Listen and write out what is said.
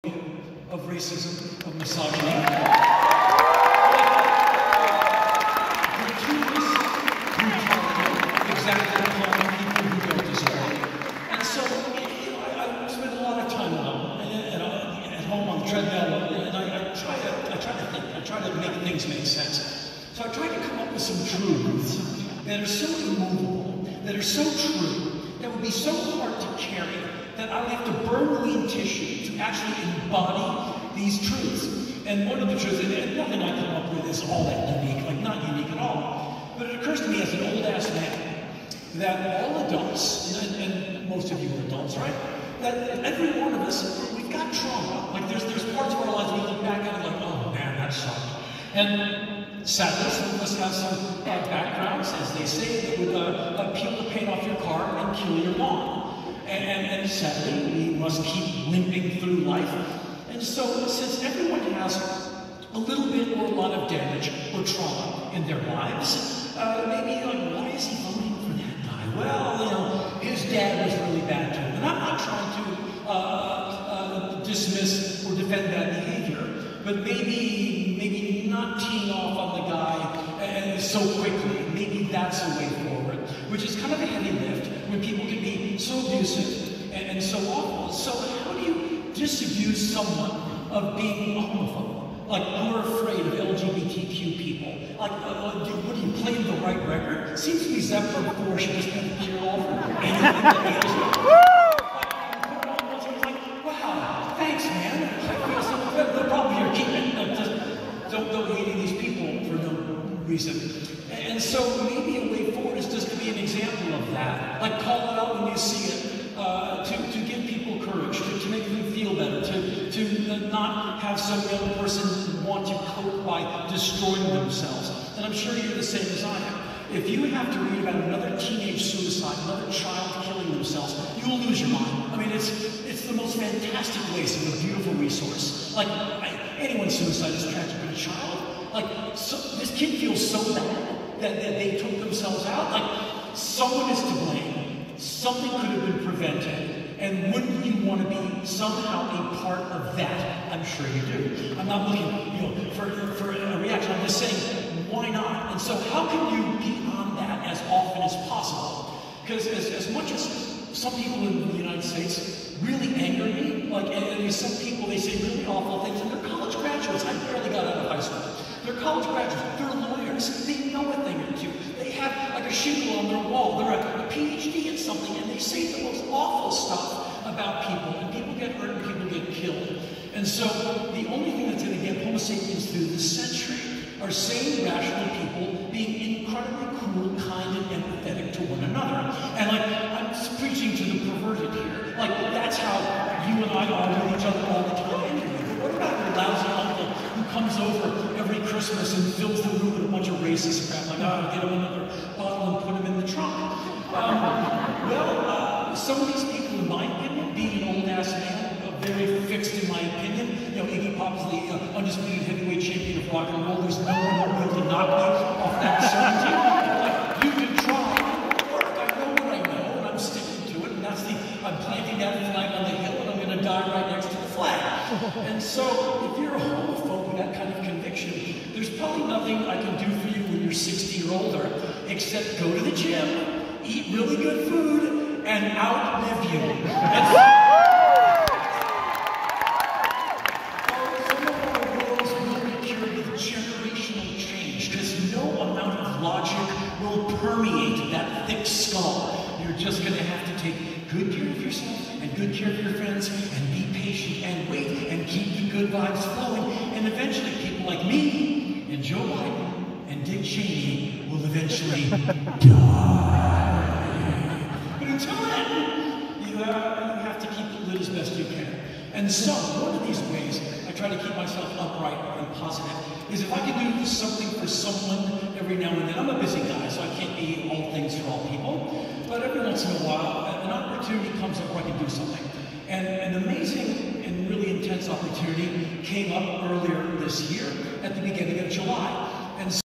of racism, of misogyny. Gratuitous brutality exactly upon people who don't deserve it. And so, I spend a lot of time alone, at home on the treadmill, and I try to think, I try to make things make sense. So I try to come up with some truths that are so immovable, that are so true, that would be so hard to carry, that I would have to burn lean tissue to actually embody these truths. And one of the truths, and nothing I come up with is all that unique, like not unique at all, but it occurs to me as an old-ass man that all adults, and most of you are adults, right? That every one of us, we've got trauma. Like there's parts of our lives we look back at and like, oh man, that sucked. And sadly, some of us have some backgrounds, as they say, that would peel the paint off your car and kill your lawn. And sadly, we must keep limping through life. And so, since everyone has a little bit or a lot of damage or trauma in their lives, maybe like, why is he voting for that guy? Well, you know, his dad was really bad to him. And I'm not trying to dismiss or defend that behavior, but maybe not teeing off on the guy and so quickly. Maybe that's a way forward, which is kind of a heavy lift when people can be so abusive and so awful. So how do you disabuse someone of being a homophobe? Like, we're afraid of LGBTQ people. Like, what are you playing the right record? Seems to me Zeppelin before should just kind of cure all for anything that is. Like, wow, thanks, man. I feel so good. No problem here. Keep it. Don't hate these people for no reason. And so maybe a way forward is just to be an example of that. Like, call it out when you see it, to give people courage, to make them feel better, to not have some young person want to cope by destroying themselves. And I'm sure you're the same as I am. If you have to read about another teenage suicide, another child killing themselves, you'll lose your mind. I mean, it's the most fantastic waste of a beautiful resource. Like, anyone's suicide is tragic, but a child, like, so, this kid feels so bad that they took themselves out. Like, someone is to blame. Something could have been prevented. And wouldn't you want to be somehow a part of that? I'm sure you do. I'm not looking, for a reaction. I'm just saying, why not? And so how can you be on that as often as possible? Because as much as some people in the United States really anger me, like, and some people, they say really awful things, and they're college graduates. I barely got out of high school. They're college graduates. They're lawyers. They know a thing or two. They have like a shingle on their wall. They're a PhD in something, and they say the most awful stuff about people, and people get hurt and people get killed. And so the only thing that's going to get Homo sapiens through the century are sane, rational people being incredibly cool, kind, and empathetic to one another. And like, I'm preaching to the perverted here. Like, that's how you and I are with each other all the time. What about your lousy uncle who comes over every Christmas and fills the room with a bunch of racist crap? Like, oh, get him another bottle and put him in the trunk. Some of these people, in my opinion, being an old-ass man, very fixed in my opinion. You know, Iggy Pop is the undisputed heavyweight champion of rock and roll. There's no one who will be able to knock me off that certainty. Like, you can try, it'll work. I know what I know, and I'm sticking to it. And that's I'm planting that flag on the hill, and I'm going to die right next to the flag. And so, if you're a homophobe with that kind of conviction, there's probably nothing I can do for you when you're 60 or older, except go to the gym, eat really good food, and outlive you. Permeate that thick skull. You're just going to have to take good care of yourself and good care of your friends and be patient and wait and keep the good vibes flowing. And eventually people like me and Joe Biden and Dick Cheney will eventually die. But until then, you have to keep it lit as best you can. And so, one of these ways I try to keep myself upright and positive is if I can do something for someone every now and then. I'm a busy guy, so I can't be all things for all people. But every once in a while, an opportunity comes up where I can do something. And an amazing and really intense opportunity came up earlier this year at the beginning of July. And